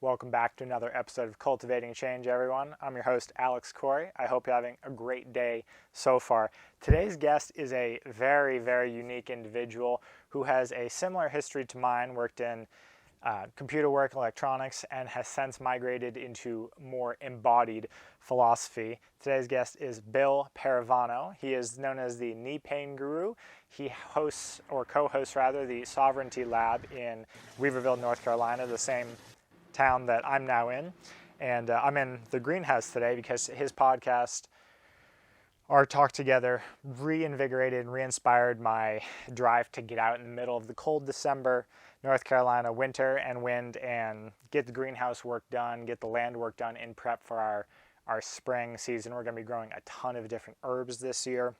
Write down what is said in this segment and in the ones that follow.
Welcome back to another episode of Cultivating Change, everyone. I'm your host, Alex Corey. I hope you're having a great day so far. Today's guest is a very, very unique individual who has a similar history to mine, worked in computer work, electronics, and has since migrated into more embodied philosophy. Today's guest is Bill Parravano. He is known as the knee pain guru. He hosts, or co-hosts rather, the Sovereignty Lab in Weaverville, North Carolina, the same town that I'm now in. And I'm in the greenhouse today because his podcast, our talk together, reinvigorated and re-inspired my drive to get out in the middle of the cold December North Carolina winter and wind and get the greenhouse work done, get the land work done in prep for our spring season. We're going to be growing a ton of different herbs this year,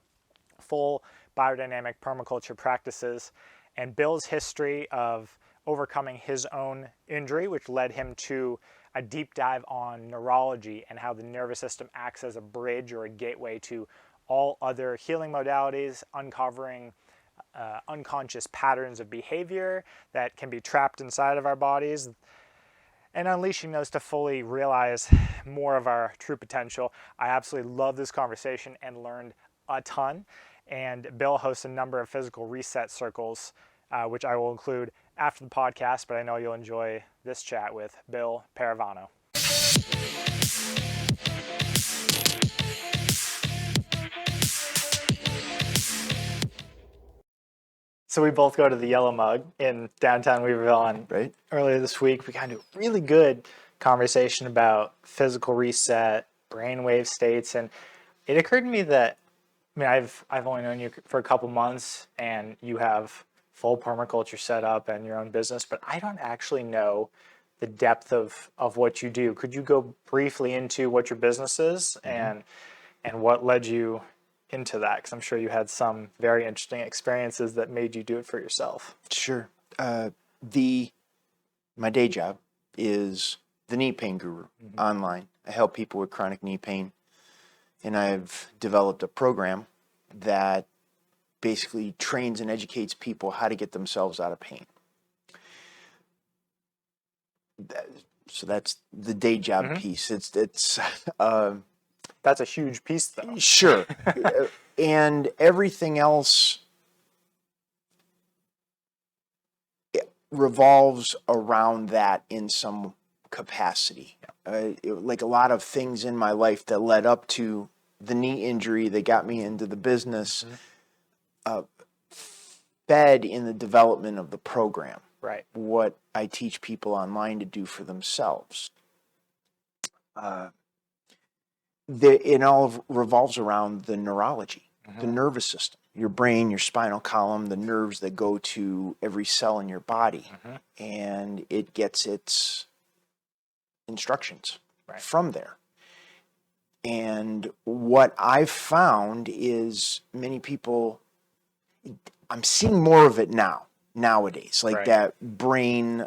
full biodynamic permaculture practices. And Bill's history of overcoming his own injury, which led him to a deep dive on neurology and how the nervous system acts as a bridge or a gateway to all other healing modalities, uncovering unconscious patterns of behavior that can be trapped inside of our bodies, and unleashing those to fully realize more of our true potential. I absolutely love this conversation and learned a ton. And Bill hosts a number of physical reset circles, which I will include after the podcast, but I know you'll enjoy this chat with Bill Parravano. So we both go to the Yellow Mug in downtown Weaverville, and earlier this week we kind of really good conversation about physical reset, brainwave states, and it occurred to me that, I mean, I've only known you for a couple months, and you have full permaculture set up and your own business, but I don't actually know the depth of what you do. Could you go briefly into what your business is and what led you into that? Because I'm sure you had some very interesting experiences that made you do it for yourself. Sure. My day job is the knee pain guru online. I help people with chronic knee pain, and I've developed a program that basically trains and educates people how to get themselves out of pain. So that's the day job piece. It's that's a huge piece, though. Sure. And everything else revolves around that in some capacity. Like a lot of things in my life that led up to the knee injury that got me into the business, fed in the development of the program. Right. What I teach people online to do for themselves. It all revolves around the neurology, the nervous system, your brain, your spinal column, the nerves that go to every cell in your body, and it gets its instructions from there. And what I've found is many people, I'm seeing more of it nowadays, like that brain,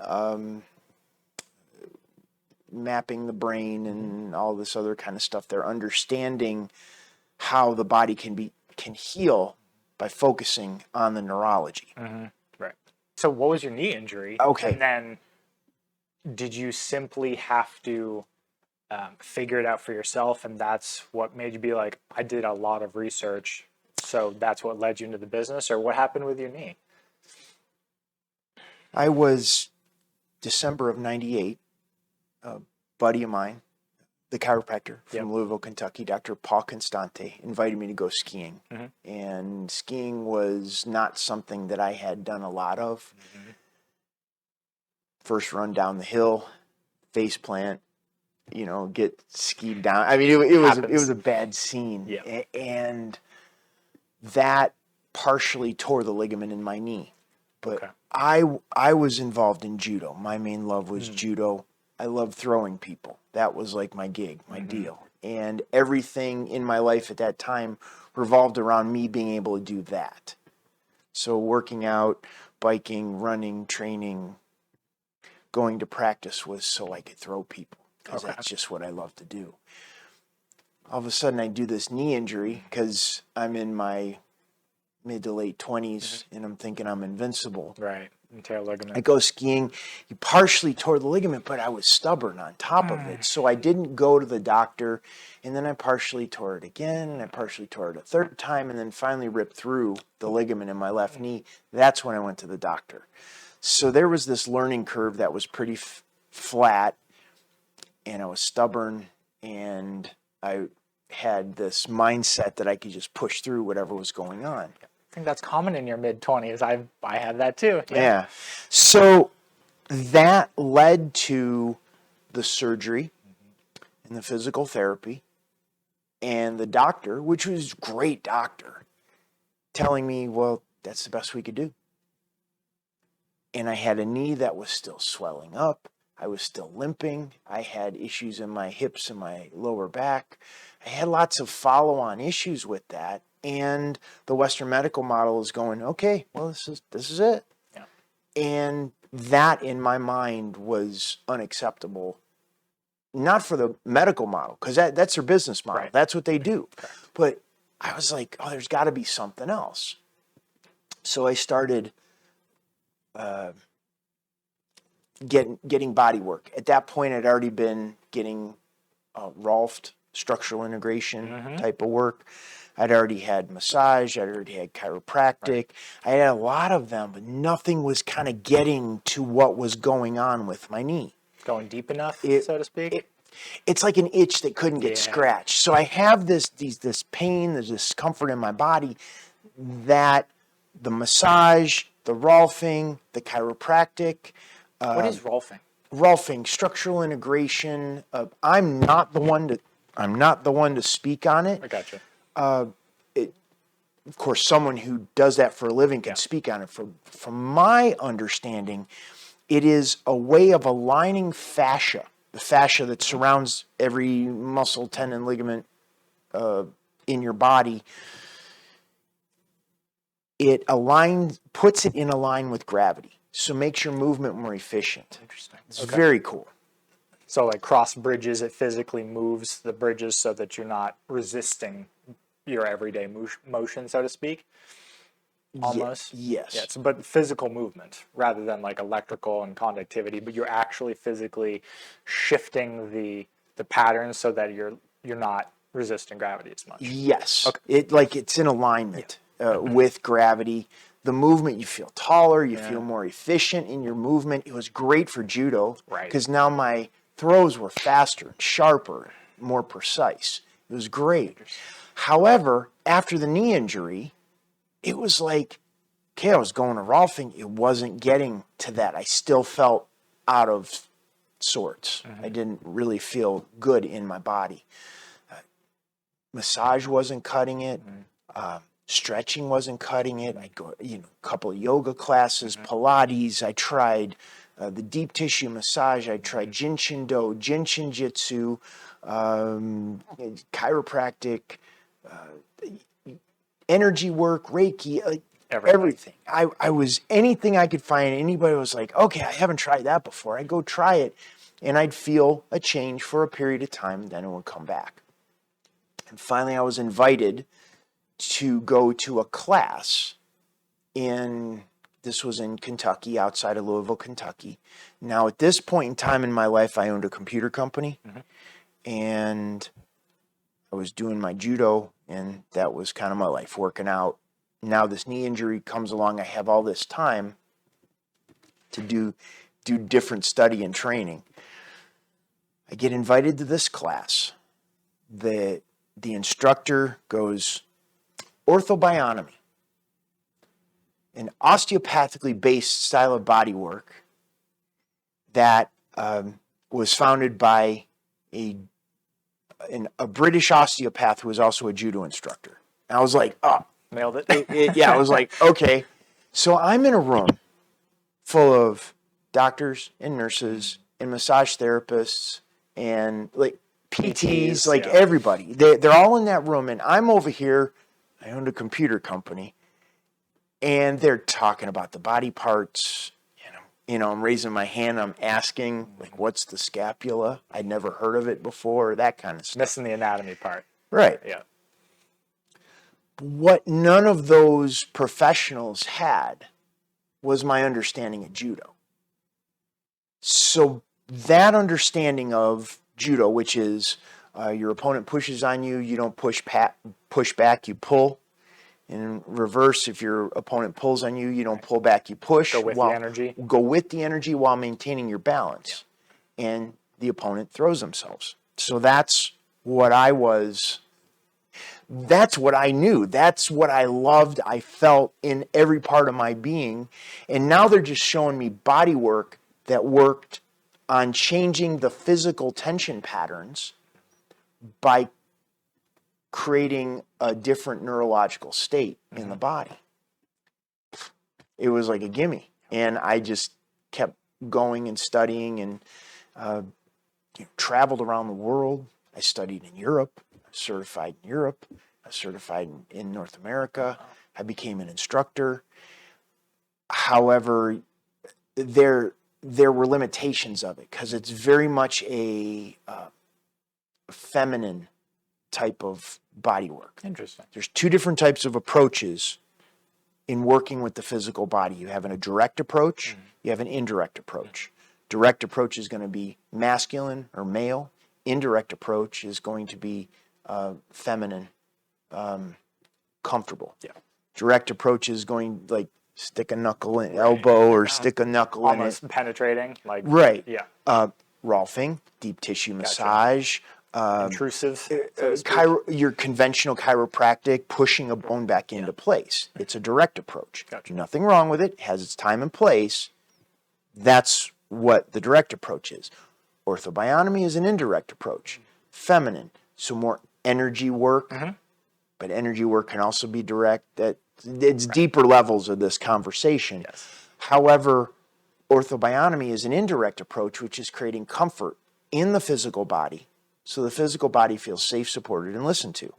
mapping the brain and all this other kind of stuff. They're understanding how the body can heal by focusing on the neurology. Right. So what was your knee injury? Okay. And then did you simply have to figure it out for yourself, and that's what made you be like, I did a lot of research, so that's what led you into the business? Or what happened with your knee? I was December of 98. A buddy of mine, the chiropractor from Louisville, Kentucky, Dr. Paul Constante, invited me to go skiing. And skiing was not something that I had done a lot of. First run down the hill, face plant, get skied down. I mean, it was a bad scene. And that partially tore the ligament in my knee. But I was involved in judo. My main love was judo. I loved throwing people. That was like my gig, my deal. And everything in my life at that time revolved around me being able to do that. So working out, biking, running, training, going to practice was so I could throw people, because that's just what I love to do. All of a sudden I do this knee injury because I'm in my mid to late 20s and I'm thinking I'm invincible. Right. And tear ligament. I go skiing. He partially tore the ligament, but I was stubborn on top of it. So I didn't go to the doctor. And then I partially tore it again. And I partially tore it a third time. And then finally ripped through the ligament in my left knee. That's when I went to the doctor. So there was this learning curve that was pretty flat. And I was stubborn. And I had this mindset that I could just push through whatever was going on. I think that's common in your mid-20s. I had that too. Yeah. So that led to the surgery and the physical therapy and the doctor, which was a great doctor, telling me, well, that's the best we could do. And I had a knee that was still swelling up. I was still limping. I had issues in my hips and my lower back. I had lots of follow-on issues with that. And the Western medical model is going, okay, well, this is it. Yeah. And that in my mind was unacceptable. Not for the medical model, because that's their business model. Right. That's what they do. Correct. But I was like, oh, there's got to be something else. So I started getting body work. At that point, I'd already been getting Rolfed structural integration type of work. I'd already had massage. I'd already had chiropractic. Right. I had a lot of them, but nothing was kind of getting to what was going on with my knee. Going deep enough, so to speak? It's like an itch that couldn't get scratched. So I have this pain, this discomfort in my body that the massage, the Rolfing, the chiropractic. What is Rolfing? Rolfing, structural integration. I'm not the one to speak on it. I gotcha. Of course, someone who does that for a living can speak on it. From my understanding, it is a way of aligning fascia, the fascia that surrounds every muscle, tendon, ligament in your body. It puts it in a line with gravity, so makes your movement more efficient. Interesting. It's very cool. So like cross bridges, it physically moves the bridges so that you're not resisting your everyday motion, so to speak, almost. Yes. Yeah, but physical movement rather than like electrical and conductivity, but you're actually physically shifting the patterns so that you're not resisting gravity as much. Yes. Okay. It's in alignment with gravity. The movement, you feel taller, you feel more efficient in your movement. It was great for judo because now my throws were faster, sharper, more precise. It was great. However, after the knee injury, it was like, okay, I was going to Rolfing. It wasn't getting to that. I still felt out of sorts. I didn't really feel good in my body. Massage wasn't cutting it. Stretching wasn't cutting it. I'd go, a couple of yoga classes, Pilates. I tried the deep tissue massage. I tried Jinshin-Do, Jinshin-Jitsu, chiropractic, energy work, Reiki, everything. I was anything I could find. Anybody was like, okay, I haven't tried that before. I'd go try it, and I'd feel a change for a period of time, and then it would come back. And finally, I was invited to go to a class this was in Kentucky, outside of Louisville, Kentucky. Now, at this point in time in my life, I owned a computer company, and I was doing my judo, and that was kind of my life, working out. Now this knee injury comes along. I have all this time to do different study and training. I get invited to this class. The instructor goes, orthobionomy, an osteopathically based style of body work that was founded by a British osteopath who was also a judo instructor. And I was like, oh. Nailed it. I was like, okay. So I'm in a room full of doctors and nurses and massage therapists and like PTs, everybody. They're all in that room, and I'm over here. I owned a computer company, and they're talking about the body parts. I'm raising my hand. I'm asking, like, what's the scapula? I'd never heard of it before. That kind of stuff. Missing the anatomy part. Right. Yeah. What none of those professionals had was my understanding of judo. So that understanding of judo, which is your opponent pushes on you, you don't push back, you pull. In reverse, if your opponent pulls on you, you don't pull back, you push. Go with the energy. Go with the energy while maintaining your balance. Yeah. And the opponent throws themselves. So that's what I was, that's what I knew. That's what I loved, I felt in every part of my being. And now they're just showing me body work that worked on changing the physical tension patterns by creating a different neurological state in the body. It was like a gimme. And I just kept going and studying and traveled around the world. I studied in Europe, certified in Europe, I certified in North America. I became an instructor. However, there were limitations of it because it's very much a feminine type of body work. Interesting. There's two different types of approaches in working with the physical body. You have a direct approach, you have an indirect approach. Direct approach is going to be masculine or male. Indirect approach is going to be feminine, comfortable. Yeah. Direct approach is going like stick a knuckle in elbow or stick a knuckle in it. Almost penetrating. Like, right. Yeah. Rolfing, deep tissue massage. Intrusive. Your conventional chiropractic, pushing a bone back into place. It's a direct approach. Gotcha. Nothing wrong with it. It has its time and place. That's what the direct approach is. Orthobiotomy is an indirect approach. Feminine. So more energy work. But energy work can also be direct. It's deeper levels of this conversation. Yes. However, orthobiotomy is an indirect approach, which is creating comfort in the physical body. So the physical body feels safe, supported, and listened to.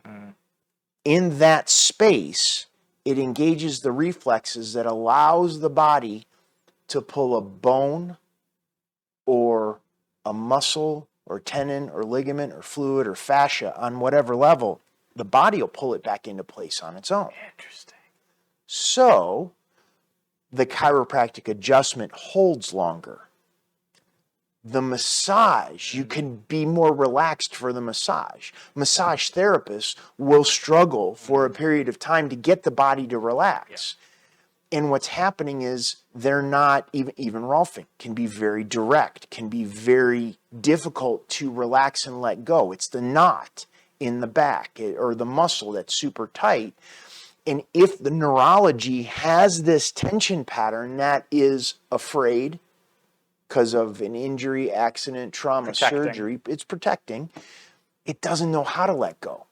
In that space, it engages the reflexes that allows the body to pull a bone or a muscle or tendon or ligament or fluid or fascia on whatever level. The body will pull it back into place on its own. Interesting. So the chiropractic adjustment holds longer. The massage, you can be more relaxed for the massage. Massage therapists will struggle for a period of time to get the body to relax. And what's happening is they're not, even Rolfing can be very direct, can be very difficult to relax and let go. It's the knot in the back or the muscle that's super tight. And if the neurology has this tension pattern that is afraid, because of an injury, accident, trauma, surgery, it's protecting. It doesn't know how to let go.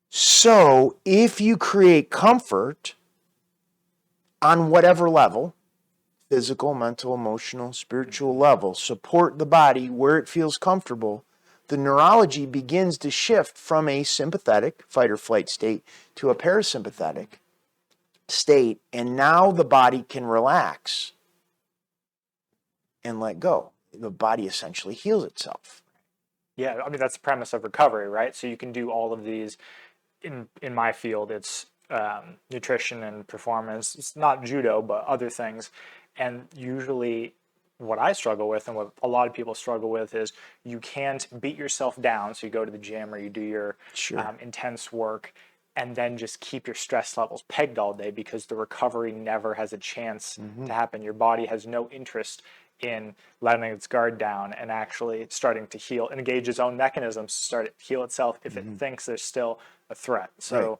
So if you create comfort on whatever level, physical, mental, emotional, spiritual level, support the body where it feels comfortable, the neurology begins to shift from a sympathetic fight or flight state to a parasympathetic state, and now the body can relax and let go. The body essentially heals itself. Yeah, I mean, that's the premise of recovery, right? So you can do all of these. In my field, it's nutrition and performance. It's not judo, but other things. And usually what I struggle with and what a lot of people struggle with is you can't beat yourself down. So you go to the gym or you do your intense work and then just keep your stress levels pegged all day because the recovery never has a chance to happen. Your body has no interest in letting its guard down and actually starting to heal, engage its own mechanisms to start to heal itself if it thinks there's still a threat. So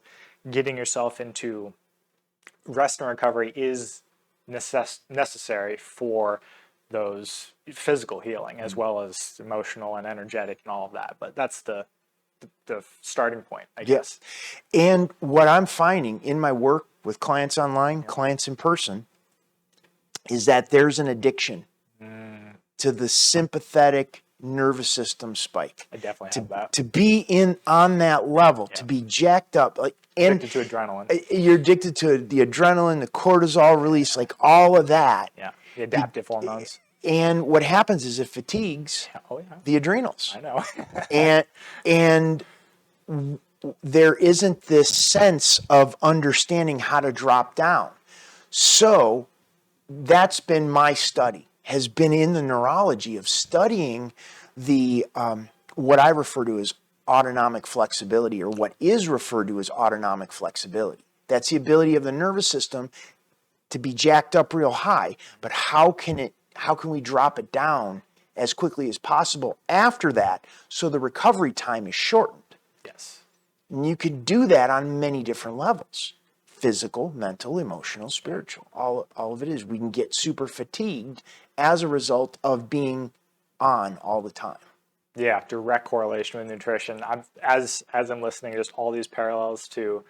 getting yourself into rest and recovery is necessary for those physical healing as well as emotional and energetic and all of that. But that's the starting point, I guess. And what I'm finding in my work with clients online, clients in person, is that there's an addiction to the sympathetic nervous system spike. I definitely have that. To be on that level, to be jacked up, Addicted to adrenaline. You're addicted to the adrenaline, the cortisol release, like all of that. Yeah, the adaptive hormones. And what happens is it fatigues the adrenals. I know. and there isn't this sense of understanding how to drop down. So that's been my study, has been in the neurology of studying the what I refer to as autonomic flexibility, or what is referred to as autonomic flexibility. That's the ability of the nervous system to be jacked up real high, but how can we drop it down as quickly as possible after that so the recovery time is shortened? Yes. And you can do that on many different levels: physical, mental, emotional, spiritual. All of it is. We can get super fatigued as a result of being on all the time. Yeah, direct correlation with nutrition. As I'm listening, just all these parallels to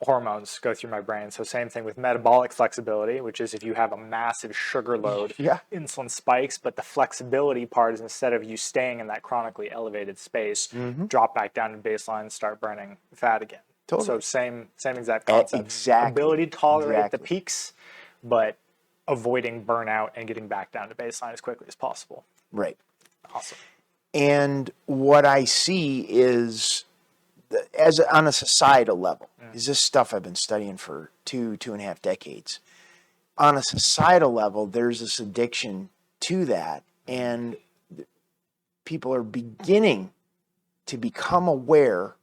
hormones go through my brain. So same thing with metabolic flexibility, which is if you have a massive sugar load, insulin spikes, but the flexibility part is, instead of you staying in that chronically elevated space, drop back down to baseline and start burning fat again. Totally. So same exact concept. Exactly. Ability to tolerate the peaks, but avoiding burnout and getting back down to baseline as quickly as possible. Right. Awesome. And what I see is, as on a societal level, is this stuff I've been studying for 2.5 decades. On a societal level, there's this addiction to that, and people are beginning to become aware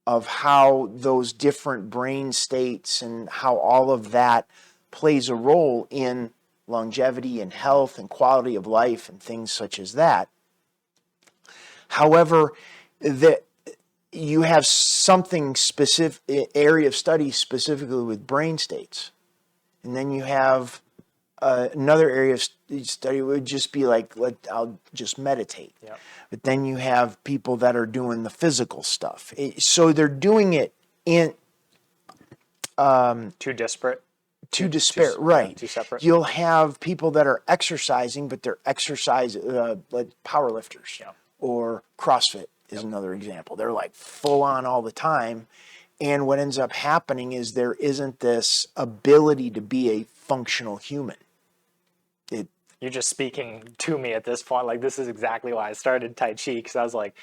of how those different brain states and how all of that plays a role in longevity and health and quality of life and things such as that. However, you have something specific, area of study specifically with brain states. And then you have another area of study would just be like, I'll just meditate. Yep. But then you have people that are doing the physical stuff. So they're doing it in... Two disparate. Two right. Two separate. You'll have people that are exercising, but they're like power lifters. Yep. Or CrossFit is another example. They're like full on all the time. And what ends up happening is there isn't this ability to be a functional human. You're just speaking to me at this point. Like, this is exactly why I started Tai Chi, because I was like,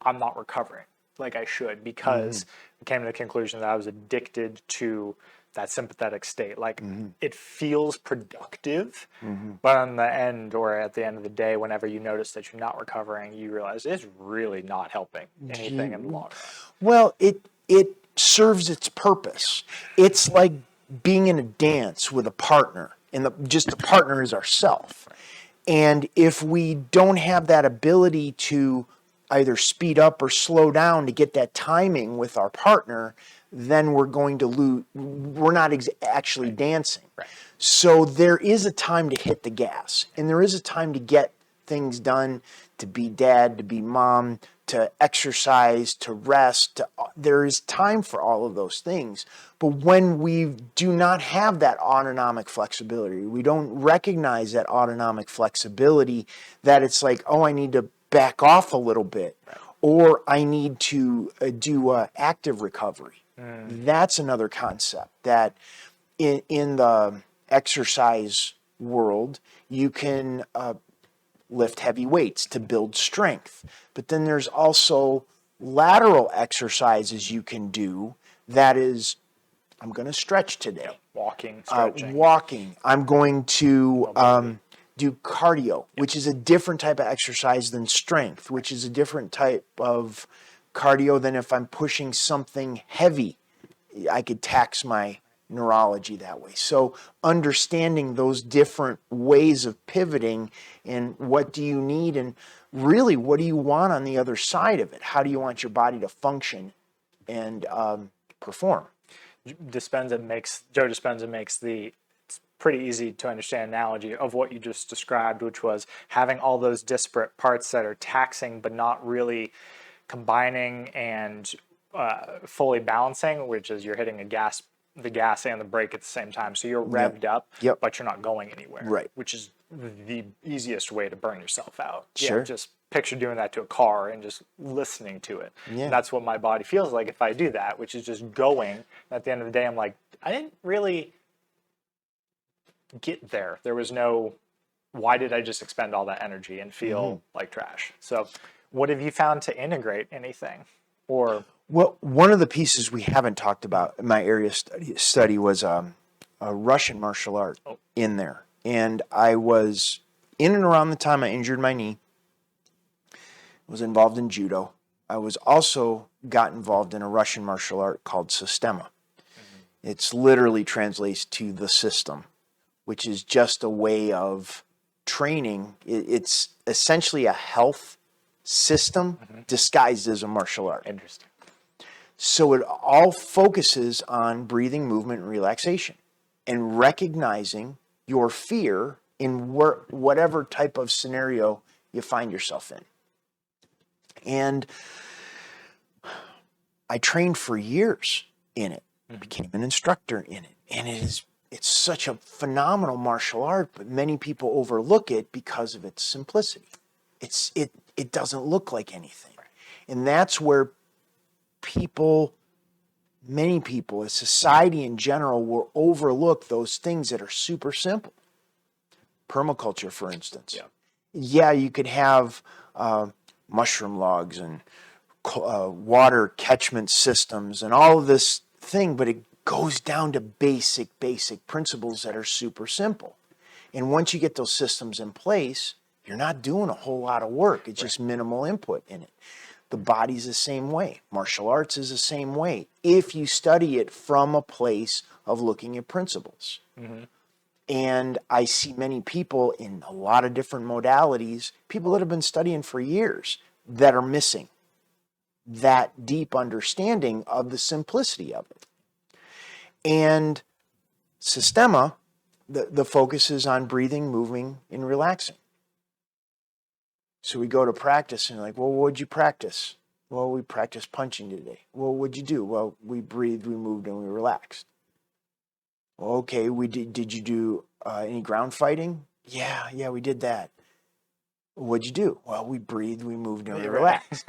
I'm not recovering like I should, because I came to the conclusion that I was addicted to that sympathetic state. Like, it feels productive, but on the end, or at the end of the day, whenever you notice that you're not recovering, you realize it's really not helping anything in the long run. Well, it serves its purpose. It's like being in a dance with a partner, and just the partner is ourself. And if we don't have that ability to either speed up or slow down to get that timing with our partner, then we're going to lose. We're not actually dancing. Right. So there is a time to hit the gas, and there is a time to get things done, to be dad, to be mom, to exercise, to rest. There is time for all of those things. But when we do not have that autonomic flexibility, we don't recognize that autonomic flexibility, that it's like, oh, I need to back off a little bit, or I need to do active recovery. That's another concept that in the exercise world, you can lift heavy weights to build strength. But then there's also lateral exercises you can do. That is, I'm going to stretch today. Walking, stretching. I'm going to do cardio, which is a different type of exercise than strength, which is a different type of cardio than if I'm pushing something heavy. I could tax my neurology that way. So understanding those different ways of pivoting, and what do you need, and really what do you want on the other side of it? How do you want your body to function and perform? Joe Dispenza makes the pretty easy to understand analogy of what you just described, which was having all those disparate parts that are taxing but not really combining and fully balancing, which is you're hitting the gas and the brake at the same time. So you're revved up, but you're not going anywhere, right? Which is the easiest way to burn yourself out. Sure. Yeah, just picture doing that to a car and just listening to it. Yeah. And that's what my body feels like if I do that, which is just going. At the end of the day, I'm like, I didn't really get there. There was no, why did I just expend all that energy and feel like trash? So what have you found to integrate anything? Or well, one of the pieces we haven't talked about in my area study was Russian martial art in there. And I was in and around the time I injured my knee, was involved in judo. I was also got involved in a Russian martial art called Sistema. It's literally translates to the system, which is just a way of training. It's essentially a health system disguised as a martial art. Interesting. So it all focuses on breathing, movement, and relaxation, and recognizing your fear in whatever type of scenario you find yourself in. And I trained for years in it, became an instructor in it, and it's such a phenomenal martial art, but many people overlook it because of its simplicity. It doesn't look like anything. And that's where many people, as society in general, will overlook those things that are super simple. Permaculture, for instance. Yeah, you could have mushroom logs and water catchment systems and all of this thing, but it goes down to basic principles that are super simple. And once you get those systems in place, you're not doing a whole lot of work. It's just minimal input in it. The body's the same way. Martial arts is the same way, if you study it from a place of looking at principles. And I see many people in a lot of different modalities, people that have been studying for years, that are missing that deep understanding of the simplicity of it. And Sistema, the focus is on breathing, moving, and relaxing. So we go to practice and like, well, what'd you practice? Well, we practiced punching today. Well, what'd you do? Well, we breathed, we moved, and we relaxed. Well, okay, did you do any ground fighting? Yeah, we did that. What'd you do? Well, we breathed, we moved, and we relaxed.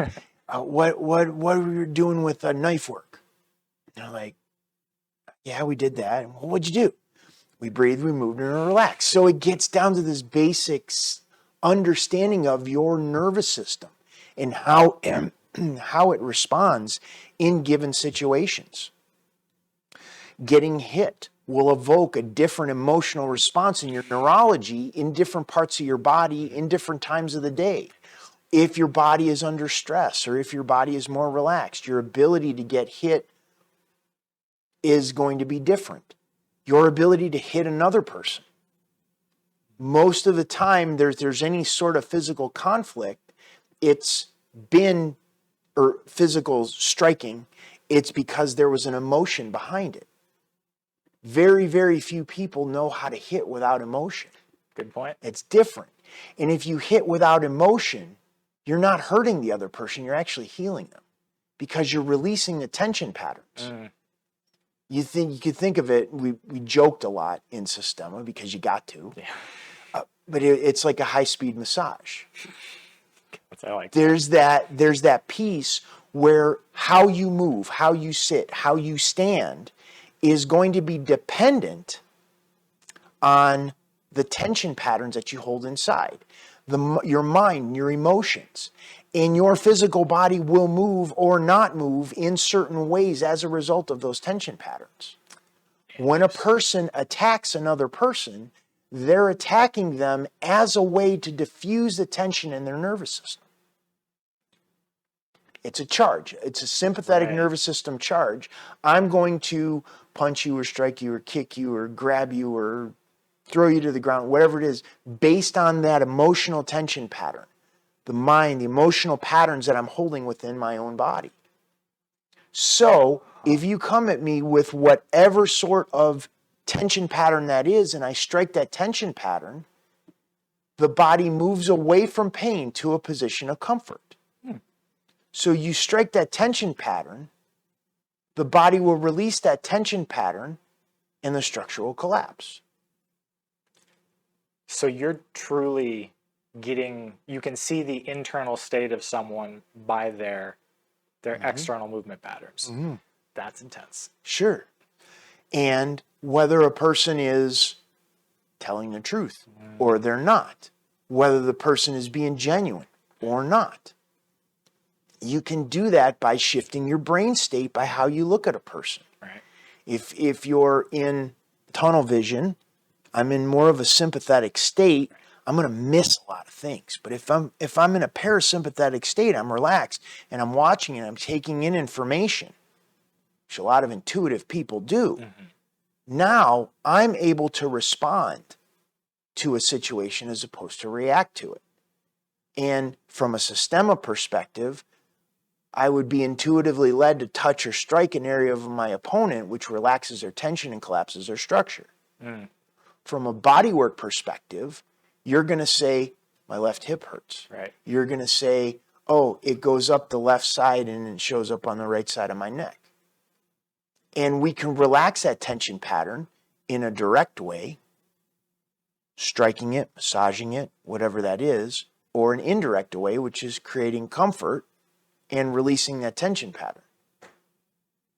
What were you doing with knife work? And I'm like, yeah, we did that. Well, what'd you do? We breathed, we moved, and we relaxed. So it gets down to this basics understanding of your nervous system and how it responds in given situations. Getting hit will evoke a different emotional response in your neurology in different parts of your body in different times of the day. If your body is under stress or if your body is more relaxed, your ability to get hit is going to be different. Your ability to hit another person. Most of the time there's any sort of physical conflict, or physical striking, it's because there was an emotion behind it. Very, very few people know how to hit without emotion. Good point. It's different. And if you hit without emotion, you're not hurting the other person, you're actually healing them because you're releasing the tension patterns. You could think of it, we joked a lot in Sistema because you got to. Yeah. But it's like a high-speed massage. I like there's that piece where how you move, how you sit, how you stand is going to be dependent on the tension patterns that you hold inside, your mind, your emotions. And your physical body will move or not move in certain ways as a result of those tension patterns. When a person attacks another person, they're attacking them as a way to diffuse the tension in their nervous system. It's a charge. It's a sympathetic nervous system charge. I'm going to punch you or strike you or kick you or grab you or throw you to the ground, whatever it is, based on that emotional tension pattern. The mind, the emotional patterns that I'm holding within my own body. So if you come at me with whatever sort of tension pattern that is, and I strike that tension pattern, the body moves away from pain to a position of comfort. So you strike that tension pattern, the body will release that tension pattern, and the structure will collapse. So you're truly you can see the internal state of someone by their external movement patterns. That's intense. Sure. And whether a person is telling the truth or they're not, whether the person is being genuine or not. You can do that by shifting your brain state by how you look at a person. Right. If you're in tunnel vision, I'm in more of a sympathetic state, I'm going to miss a lot of things. But if I'm in a parasympathetic state, I'm relaxed and I'm watching and I'm taking in information, which a lot of intuitive people do. Now I'm able to respond to a situation as opposed to react to it. And from a systema perspective, I would be intuitively led to touch or strike an area of my opponent, which relaxes their tension and collapses their structure. From a bodywork perspective, you're going to say, my left hip hurts. Right. You're going to say, oh, it goes up the left side and it shows up on the right side of my neck. And we can relax that tension pattern in a direct way, striking it, massaging it, whatever that is, or an indirect way, which is creating comfort and releasing that tension pattern.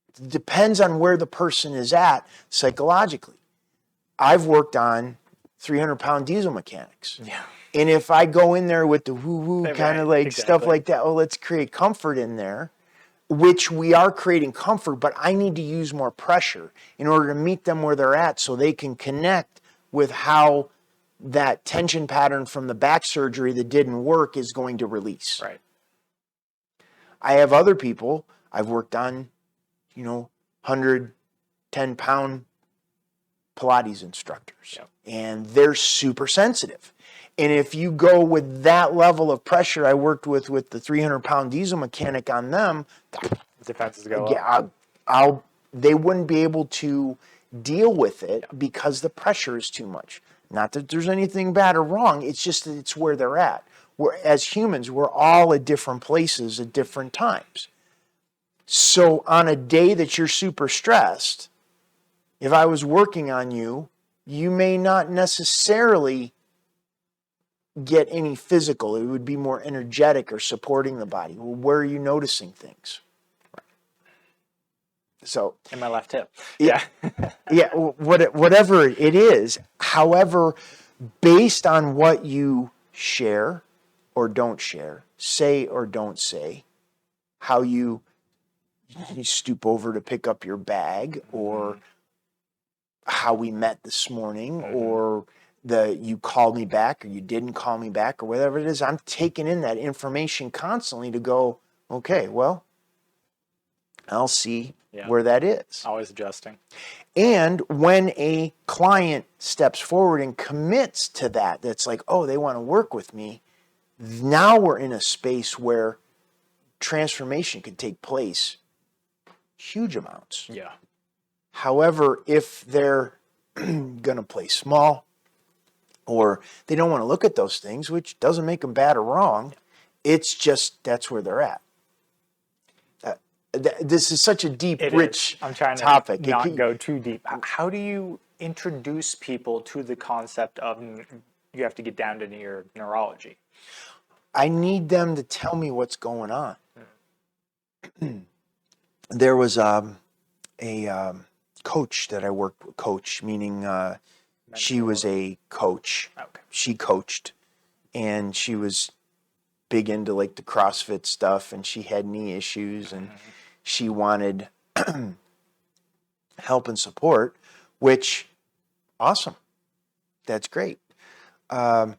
It depends on where the person is at psychologically. I've worked on 300-pound diesel mechanics. Yeah. And if I go in there with the woo-woo kind of like exactly. stuff like that, oh, let's create comfort in there, which we are creating comfort, but I need to use more pressure in order to meet them where they're at so they can connect with how that tension pattern from the back surgery that didn't work is going to release. Right. I have other people I've worked on, 110-pound Pilates instructors. Yep. And they're super sensitive. And if you go with that level of pressure I worked with the 300-pound diesel mechanic on them, defenses go up. They wouldn't be able to deal with it because the pressure is too much. Not that there's anything bad or wrong, it's just that it's where they're at. As humans, we're all at different places at different times. So on a day that you're super stressed, if I was working on you, you may not necessarily get any physical. It would be more energetic or supporting the body. Well, where are you noticing things? So in my left hip. Yeah. Yeah, whatever it is. However, based on what you share or don't share, say or don't say, how you stoop over to pick up your bag, or how we met this morning, or you called me back or you didn't call me back, or whatever it is, I'm taking in that information constantly to go, okay, well, I'll see where that is. Always adjusting. And when a client steps forward and commits to that, that's like, oh, they want to work with me, now we're in a space where transformation could take place, huge amounts. Yeah. However, if they're going to play small, or they don't want to look at those things, which doesn't make them bad or wrong, it's just that's where they're at. This is such a deep, rich topic. I'm trying to not go too deep. How do you introduce people to the concept of you have to get down to your neurology? I need them to tell me what's going on. There was a coach that I worked with, coach meaning she was a coach. Okay. She coached, and she was big into like the CrossFit stuff, and she had knee issues, and she wanted help and support, which, awesome. That's great. The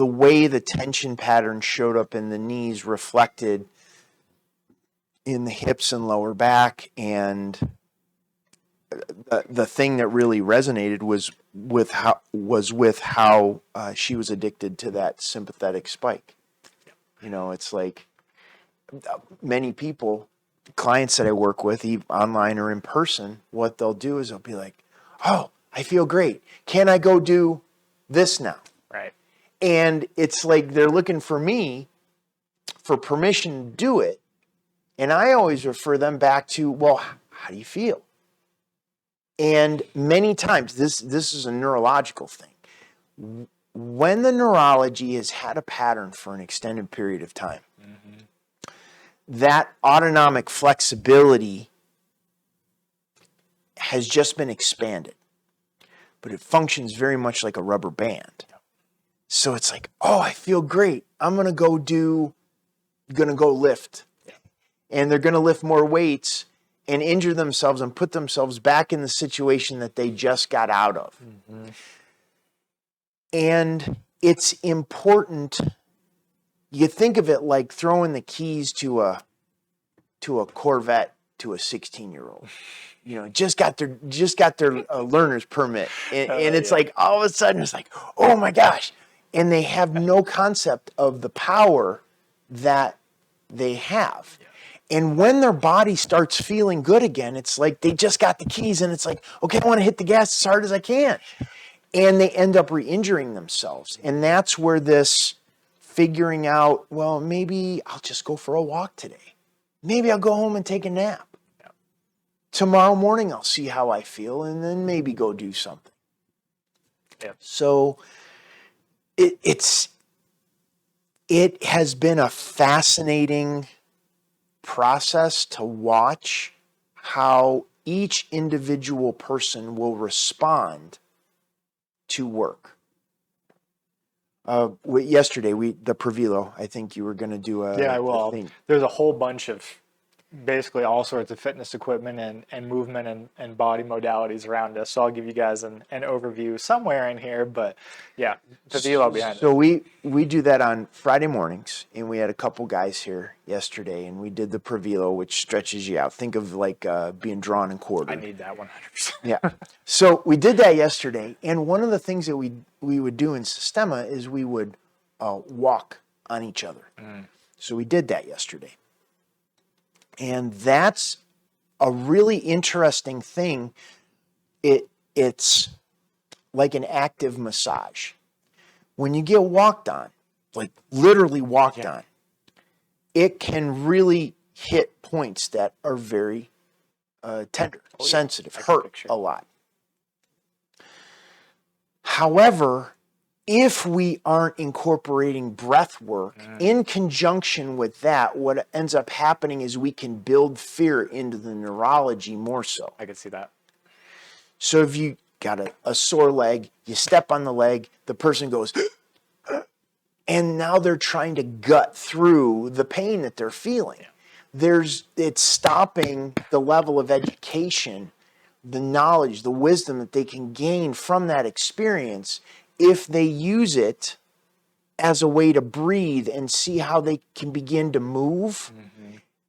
way the tension pattern showed up in the knees reflected in the hips and lower back, and the thing that really resonated was with how she was addicted to that sympathetic spike. It's like many people, clients that I work with, either online or in person, what they'll do is they'll be like, oh, I feel great. Can I go do this now? Right. And it's like they're looking for me for permission to do it. And I always refer them back to, well, how do you feel? And many times, this is a neurological thing. When the neurology has had a pattern for an extended period of time, that autonomic flexibility has just been expanded. But it functions very much like a rubber band. So it's like, oh, I feel great. I'm going to go lift. And they're going to lift more weights. and injure themselves and put themselves back in the situation that they just got out of. Mm-hmm. And it's important. You think of it like throwing the keys to a Corvette to a 16-year-old. Just got their learner's permit, and it's like all of a sudden it's like, oh my gosh, and they have no concept of the power that they have. And when their body starts feeling good again, it's like they just got the keys, and it's like, okay, I want to hit the gas as hard as I can, and they end up re-injuring themselves. And that's where this figuring out, well, maybe I'll just go for a walk today. Maybe I'll go home and take a nap. Tomorrow morning, I'll see how I feel, and then maybe go do something. So it has been a fascinating process to watch how each individual person will respond to work. Yesterday, the Parravano, I think you were going to do a I will. thing. There's a whole bunch of basically all sorts of fitness equipment and movement and body modalities around us. So I'll give you guys an overview somewhere in here, but Parravano behind it. So we do that on Friday mornings, and we had a couple guys here yesterday, and we did the Parravano, which stretches you out. Think of like being drawn and quartered. I need that 100%. Yeah. So we did that yesterday, and one of the things that we would do in Sistema is we would walk on each other. So we did that yesterday. And that's a really interesting thing. It's like an active massage. When you get walked on, like literally walked on, it can really hit points that are very tender, sensitive, hurt a lot. However, if we aren't incorporating breath work in conjunction with that, what ends up happening is we can build fear into the neurology more so. I can see that. So if you got a sore leg, you step on the leg, the person goes, and now they're trying to gut through the pain that they're feeling. It's stopping the level of education, the knowledge, the wisdom that they can gain from that experience if they use it as a way to breathe and see how they can begin to move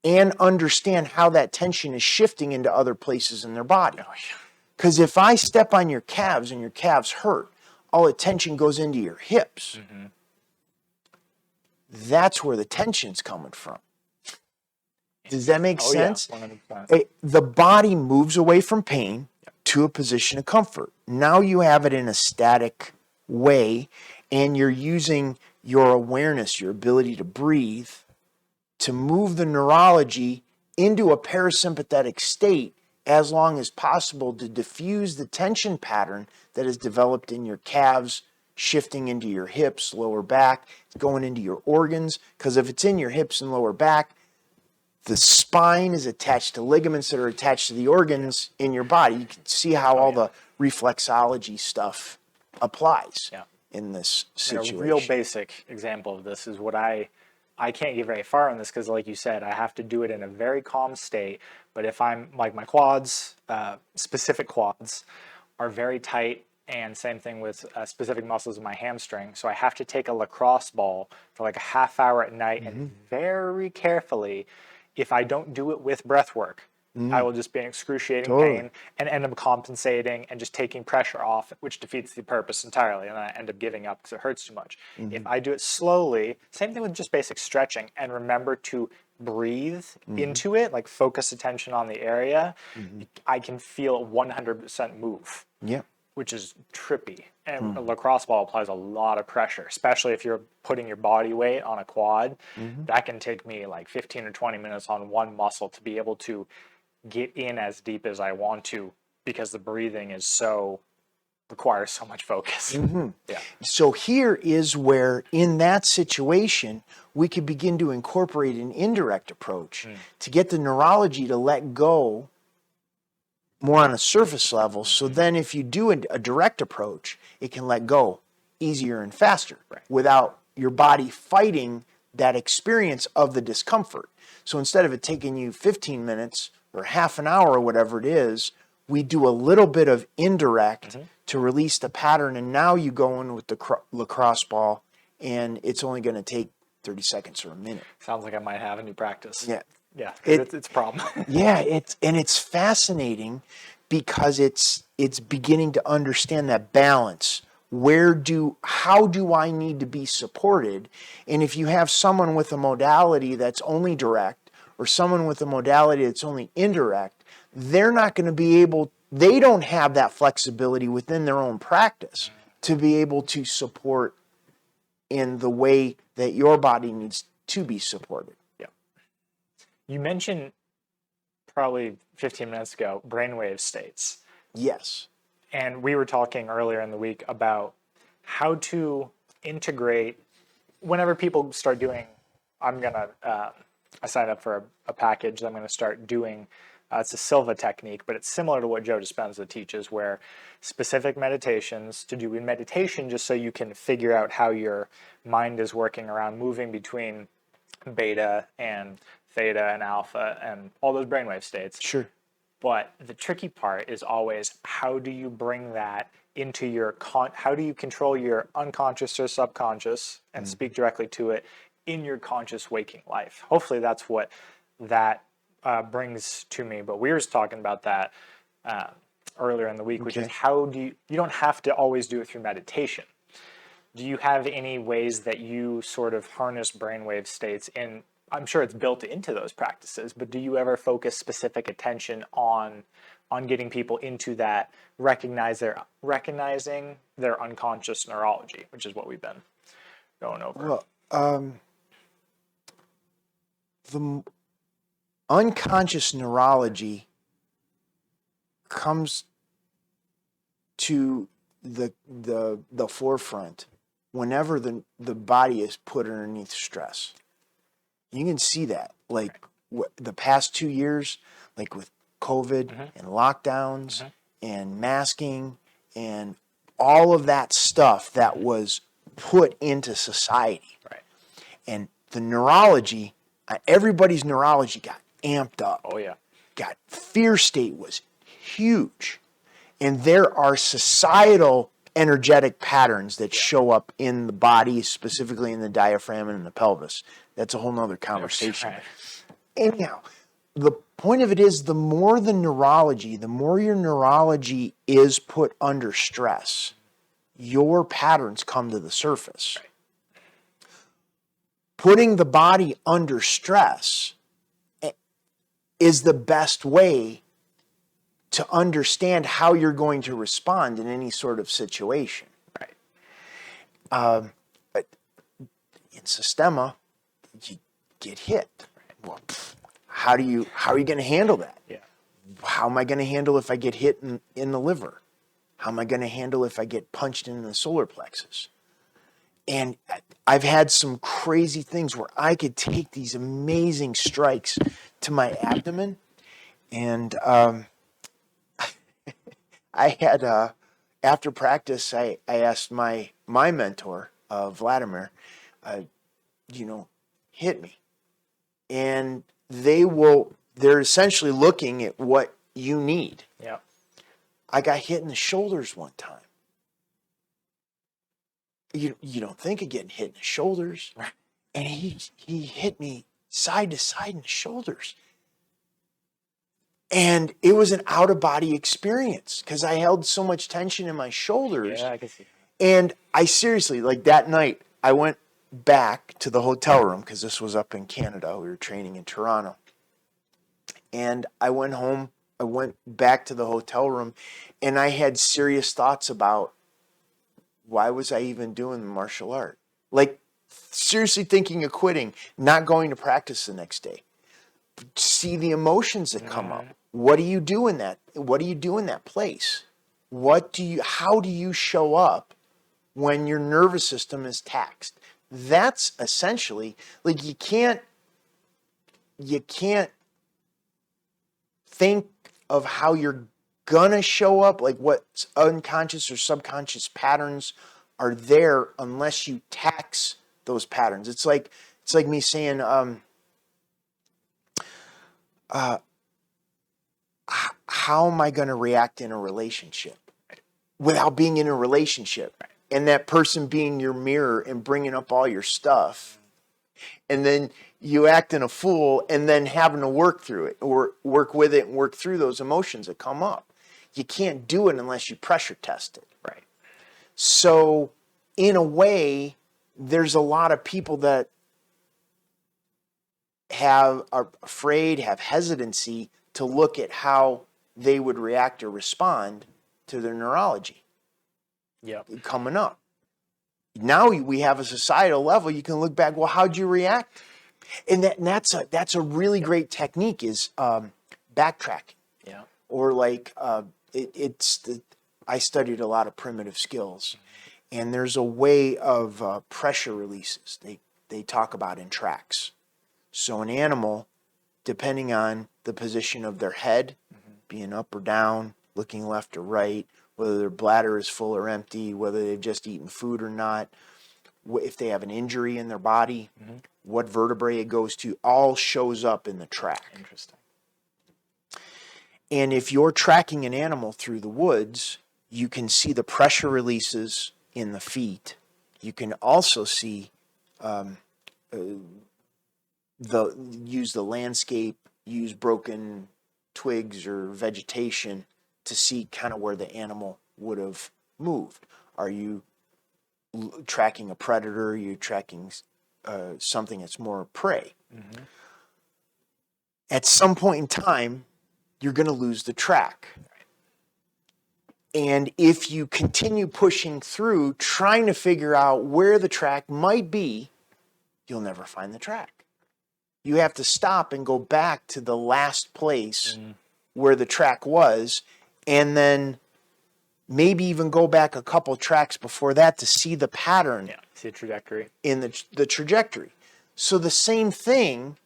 and understand how that tension is shifting into other places in their body. Because if I step on your calves and your calves hurt, all the tension goes into your hips. That's where the tension's coming from. Does that make sense? Yeah, 100%. The body moves away from pain to a position of comfort. Now you have it in a static way, and you're using your awareness, your ability to breathe, to move the neurology into a parasympathetic state as long as possible to diffuse the tension pattern that is developed in your calves, shifting into your hips, lower back, going into your organs. Because if it's in your hips and lower back, the spine is attached to ligaments that are attached to the organs in your body. You can see how all the reflexology stuff applies in this situation. A real basic example of this is what I can't get very far on this because, like you said, I have to do it in a very calm state. But if I'm like my quads, specific quads are very tight, and same thing with specific muscles in my hamstring. So I have to take a lacrosse ball for like a half hour at night and very carefully, if I don't do it with breath work, I will just be in excruciating pain and end up compensating and just taking pressure off, which defeats the purpose entirely. And then I end up giving up because it hurts too much. If I do it slowly, same thing with just basic stretching, and remember to breathe into it, like focus attention on the area, I can feel 100% move. Which is trippy. And a lacrosse ball applies a lot of pressure, especially if you're putting your body weight on a quad. That can take me like 15 or 20 minutes on one muscle to be able to get in as deep as I want to, because the breathing requires so much focus. So here is where, in that situation, we could begin to incorporate an indirect approach to get the neurology to let go more on a surface level. So then if you do a direct approach, it can let go easier and faster without your body fighting that experience of the discomfort. So instead of it taking you 15 minutes or half an hour or whatever it is, we do a little bit of indirect to release the pattern, and now you go in with the lacrosse ball, and it's only going to take 30 seconds or a minute. Sounds like I might have a new practice. Yeah. Yeah, it's a problem. Yeah, it's fascinating because it's beginning to understand that balance. How do I need to be supported? And if you have someone with a modality that's only direct, or someone with a modality that's only indirect, they're not going to be able, they don't have that flexibility within their own practice to be able to support in the way that your body needs to be supported. Yeah. You mentioned probably 15 minutes ago brainwave states. Yes. And we were talking earlier in the week about how to integrate whenever people start doing, I signed up for a package that I'm going to start doing. It's a Silva technique, but it's similar to what Joe Dispenza teaches, where specific meditations to do in meditation just so you can figure out how your mind is working around moving between beta and theta and alpha and all those brainwave states. Sure. But the tricky part is always, how do you bring that into your how do you control your unconscious or subconscious and speak directly to it in your conscious waking life? Hopefully that's what that brings to me. But we were just talking about that earlier in the week, which is how do you don't have to always do it through meditation. Do you have any ways that you sort of harness brainwave states in? I'm sure it's built into those practices, but do you ever focus specific attention on getting people into that, recognizing their unconscious neurology, which is what we've been going over? Well, the unconscious neurology comes to the forefront whenever the body is put underneath stress. You can see that, like the past 2 years, like with COVID and lockdowns and masking and all of that stuff that was put into society. Right. And the neurology, everybody's neurology got amped up. Oh, yeah. Fear state was huge. And there are societal energetic patterns that show up in the body, specifically in the diaphragm and in the pelvis. That's a whole nother conversation. Right. Anyhow, the point of it is the more your neurology is put under stress, your patterns come to the surface. Right. Putting the body under stress is the best way to understand how you're going to respond in any sort of situation. Right. But in Systema, you get hit. Well, how are you going to handle that? Yeah. How am I going to handle if I get hit in the liver? How am I going to handle if I get punched in the solar plexus? And I've had some crazy things where I could take these amazing strikes to my abdomen. And I had, after practice, I asked my mentor, Vladimir, hit me. And they're essentially looking at what you need. Yeah. I got hit in the shoulders one time. You don't think of getting hit in the shoulders. Right. And he hit me side to side in the shoulders. And it was an out-of-body experience because I held so much tension in my shoulders. Yeah, I can see. And I seriously, like that night, I went back to the hotel room because this was up in Canada. We were training in Toronto. And I went home. I went back to the hotel room, and I had serious thoughts about why was I even doing the martial art? Like, seriously thinking of quitting, not going to practice the next day. See the emotions that come up. What do you do in that? What do you do in that place? How do you show up when your nervous system is taxed? That's essentially, like, you can't think of how you're gonna show up, like what unconscious or subconscious patterns are there unless you tax those patterns. It's like me saying, how am I going to react in a relationship without being in a relationship? Right. And that person being your mirror and bringing up all your stuff. And then you acting a fool and then having to work through it or work with it and work through those emotions that come up. You can't do it unless you pressure test it. Right. So in a way, there's a lot of people that are afraid, have hesitancy to look at how they would react or respond to their neurology coming up. Now we have a societal level. You can look back. Well, how'd you react? And that's a really great technique is backtracking. Yeah. Or like I studied a lot of primitive skills, and there's a way of pressure releases. They talk about in tracks. So an animal, depending on the position of their head, being up or down, looking left or right, whether their bladder is full or empty, whether they've just eaten food or not, if they have an injury in their body, what vertebrae it goes to, all shows up in the track. Interesting. And if you're tracking an animal through the woods, you can see the pressure releases in the feet. You can also see use the landscape, use broken twigs or vegetation to see kind of where the animal would have moved. Are you tracking a predator? Are you tracking something that's more prey? At some point in time, you're going to lose the track. And if you continue pushing through, trying to figure out where the track might be, you'll never find the track. You have to stop and go back to the last place where the track was, and then maybe even go back a couple tracks before that to see the pattern. Yeah, see the trajectory. In the trajectory. So the same thing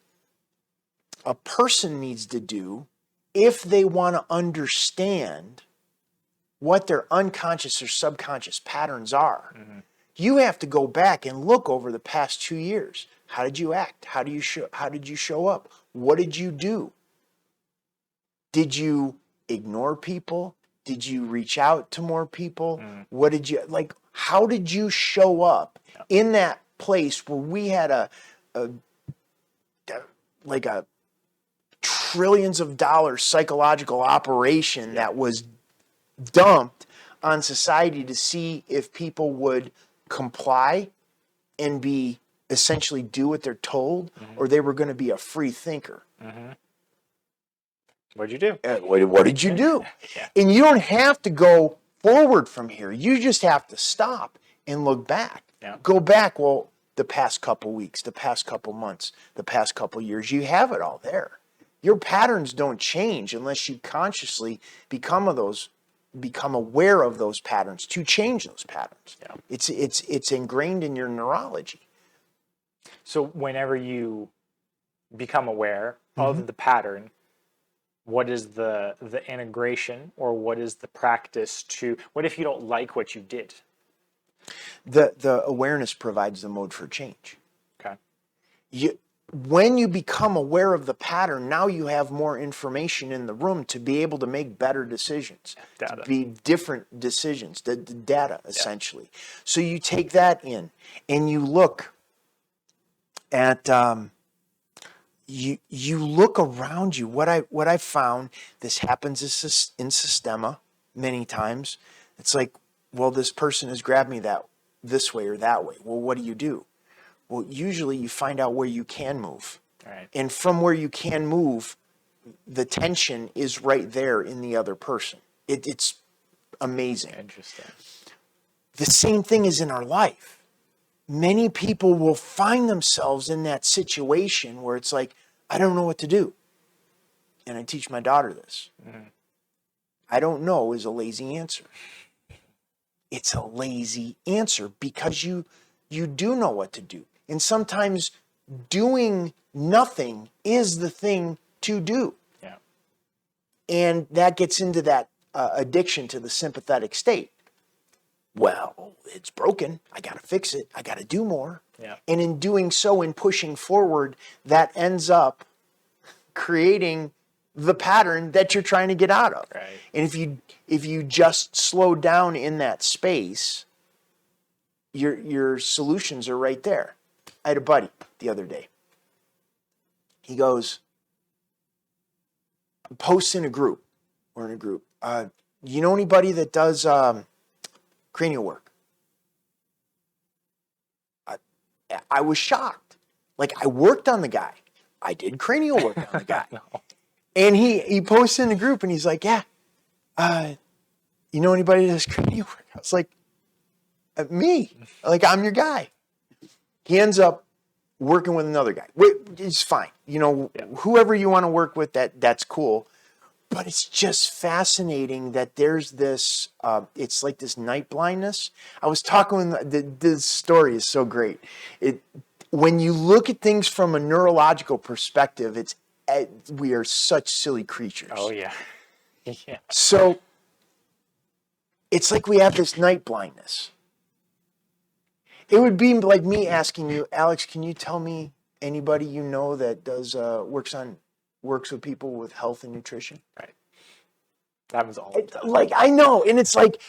a person needs to do if they want to understand what their unconscious or subconscious patterns are. You have to go back and look over the past 2 years. How did you act? How did you show up? What did you do? Did you ignore people? Did you reach out to more people? What did you like? How did you show up in that place where we had a trillions of dollars psychological operation that was dumped on society to see if people would comply and be essentially do what they're told, or they were going to be a free thinker. What'd you do? What did you do? And you don't have to go forward from here. You just have to stop and look back. Go back, well, the past couple weeks, the past couple months, the past couple years, you have it all there. Your patterns don't change unless you consciously become aware of those patterns to change those patterns. It's ingrained in your neurology. So whenever you become aware of the pattern, what is the integration, or what is the practice to, what if you don't like what you did? The awareness provides the mode for change. Okay. When you become aware of the pattern, now you have more information in the room to be able to make better decisions. Data. To be different decisions, the data essentially. So you take that in and you look at you look around you. What I found, this happens in Systema many times. It's like, well, this person has grabbed me this way or that way. Well, what do? Well, usually you find out where you can move. Right. And from where you can move, the tension is right there in the other person. It's amazing. Interesting. The same thing is in our life. Many people will find themselves in that situation where it's like, I don't know what to do. And I teach my daughter this. I don't know is a lazy answer. It's a lazy answer because you do know what to do. And sometimes doing nothing is the thing to do. Yeah. And that gets into that addiction to the sympathetic state. Well, it's broken. I got to fix it. I got to do more. Yeah. And in doing so, in pushing forward, that ends up creating the pattern that you're trying to get out of. Right. And if you just slow down in that space, your solutions are right there. I had a buddy the other day. He goes, posts in a group. We're in a group. You know anybody that does cranial work? I was shocked. Like, I worked on the guy. I did cranial work on the guy. No. And he posts in the group and he's like, yeah, you know anybody that does cranial work? I was like, me. Like, I'm your guy. He ends up working with another guy. It's fine. You know, whoever you want to work with, that's cool. But it's just fascinating that there's this, it's like this night blindness. I was talking with, this story is so great. When you look at things from a neurological perspective, we are such silly creatures. Oh, yeah. Yeah. So it's like we have this night blindness. It would be like me asking you, Alex, can you tell me anybody you know that does works with people with health and nutrition? Right. That happens all the time. Like, I know, and it's like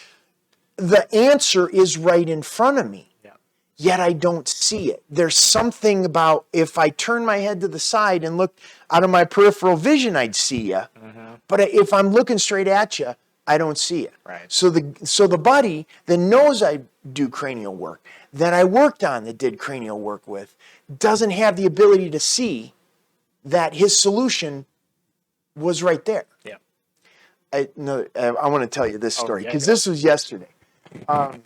the answer is right in front of me. Yeah. Yet I don't see it. There's something about if I turn my head to the side and look out of my peripheral vision, I'd see you. Mm-hmm. But if I'm looking straight at you, I don't see it. Right. So the buddy that knows I do cranial work, that I worked on that did cranial work with, doesn't have the ability to see that his solution was right there. Yeah. I want to tell you this story because yeah. this was yesterday. Rob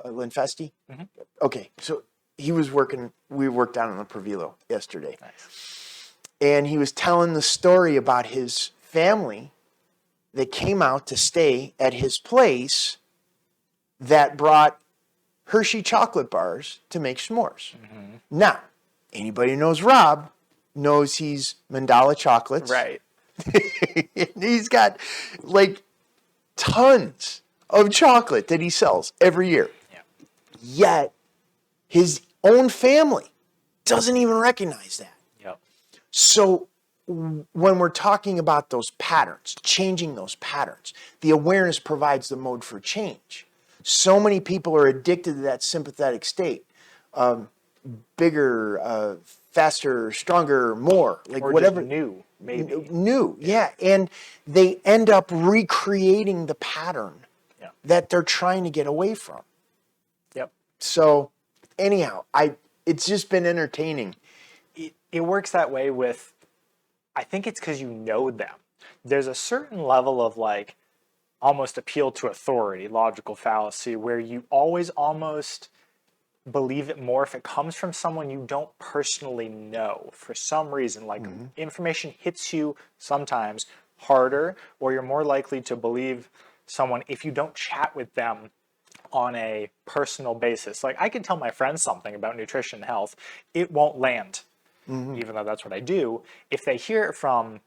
Linfesti. Mm-hmm. Okay, so we worked down in the Parravano yesterday. Nice. And he was telling the story about his family that came out to stay at his place that brought Hershey chocolate bars to make s'mores. Mm-hmm. Now, anybody who knows Rob knows he's Mandala Chocolates. Right. He's got like tons of chocolate that he sells every year. Yeah. Yet his own family doesn't even recognize that. Yep. So when we're talking about those patterns, changing those patterns, the awareness provides the mode for change. So many people are addicted to that sympathetic state. Bigger, faster, stronger, more, like or whatever. Just new, maybe. New, yeah. And they end up recreating the pattern that they're trying to get away from. Yep. So anyhow, it's just been entertaining. It works that way with, I think it's because you know them. There's a certain level of like almost appeal to authority, logical fallacy, where you always almost believe it more if it comes from someone you don't personally know for some reason. Like information hits you sometimes harder, or you're more likely to believe someone if you don't chat with them on a personal basis. Like I can tell my friends something about nutrition and health, it won't land, even though that's what I do. If they hear it from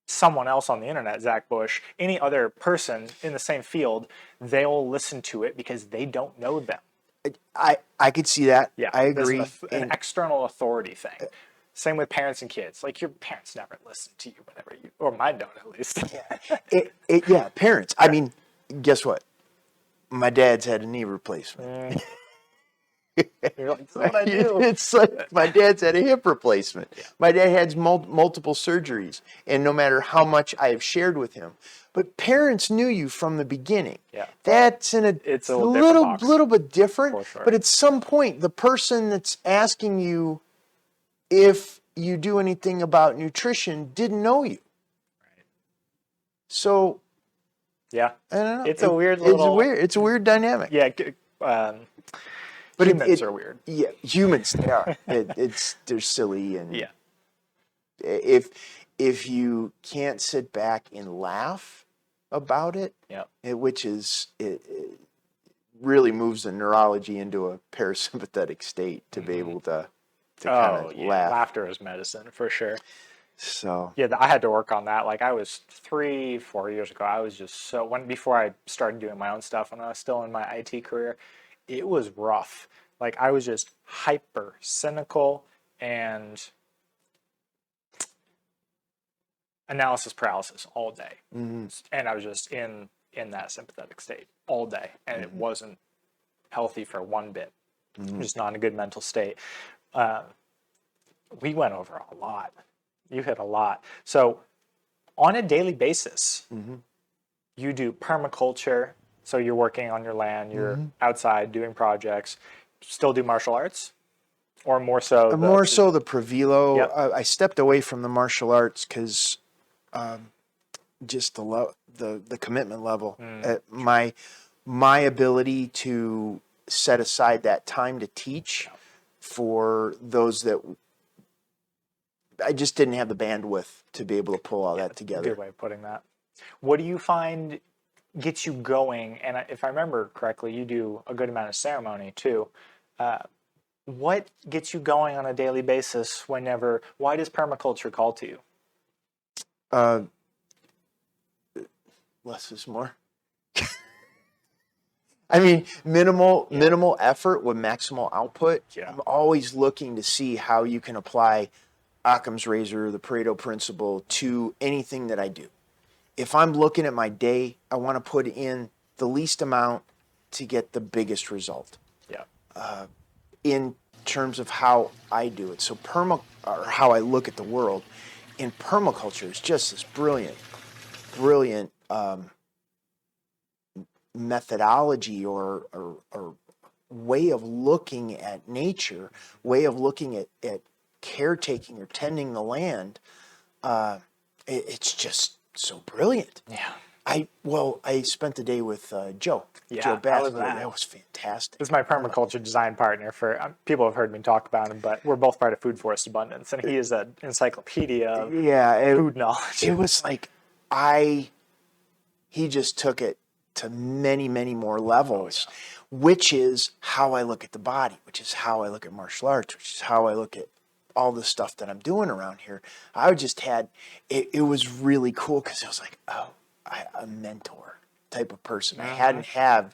someone else on the internet, Zach Bush, any other person in the same field, they'll listen to it because they don't know them. I could see that. Yeah, I agree. There's an external authority thing. Same with parents and kids. Like your parents never listen to you whenever you, or mine don't at least. Yeah, parents. I mean, guess what? My dad's had a knee replacement. You're like, that's what I do. It's like my dad's had a hip replacement. Yeah. My dad had multiple surgeries, and no matter how much I have shared with him, but parents knew you from the beginning. Yeah, that's it's a little bit different. For sure. But at some point, the person that's asking you if you do anything about nutrition didn't know you. Right. So, yeah, I don't know. It's a weird little. It's a weird dynamic. Yeah. But humans are weird. Yeah, humans they are. They're silly, and yeah. If you can't sit back and laugh about it, which is it really moves the neurology into a parasympathetic state to be able to kind of laugh. Laughter is medicine for sure. So yeah, I had to work on that. Like I was 3-4 years ago, I was just before I started doing my own stuff, when I was still in my IT career, it was rough. Like I was just hyper cynical, and analysis paralysis all day. And I was just in that sympathetic state all day, and it wasn't healthy for one bit. Just not in a good mental state. We went over a lot. You hit a lot. So on a daily basis, you do permaculture. So you're working on your land, you're outside doing projects, still do martial arts, or more so the Parravano. Yep. I stepped away from the martial arts because just the commitment level. My ability to set aside that time to teach for those that I just didn't have the bandwidth to be able to pull all that together. Good way of putting that. What do you find gets you going? And if I remember correctly, you do a good amount of ceremony too. What gets you going on a daily basis why does permaculture call to you? Less is more. I mean, minimal effort with maximal output. Yeah. I'm always looking to see how you can apply Occam's razor, the Pareto principle, to anything that I do. If I'm looking at my day, I want to put in the least amount to get the biggest result. Yeah. In terms of how I do it, so how I look at the world, in permaculture is just this brilliant methodology or way of looking at nature, way of looking at caretaking or tending the land. It's just so brilliant. Yeah. I spent the day with Joe. Yeah, Joe Bass. That was fantastic. This is my permaculture design partner. For people have heard me talk about him, but we're both part of Food Forest Abundance, and he is an encyclopedia of food knowledge. It was like he just took it to many, many more levels, which is how I look at the body, which is how I look at martial arts, which is how I look at all the stuff that I'm doing around here. I just had, it was really cool because it was like, a mentor type of person. I haven't had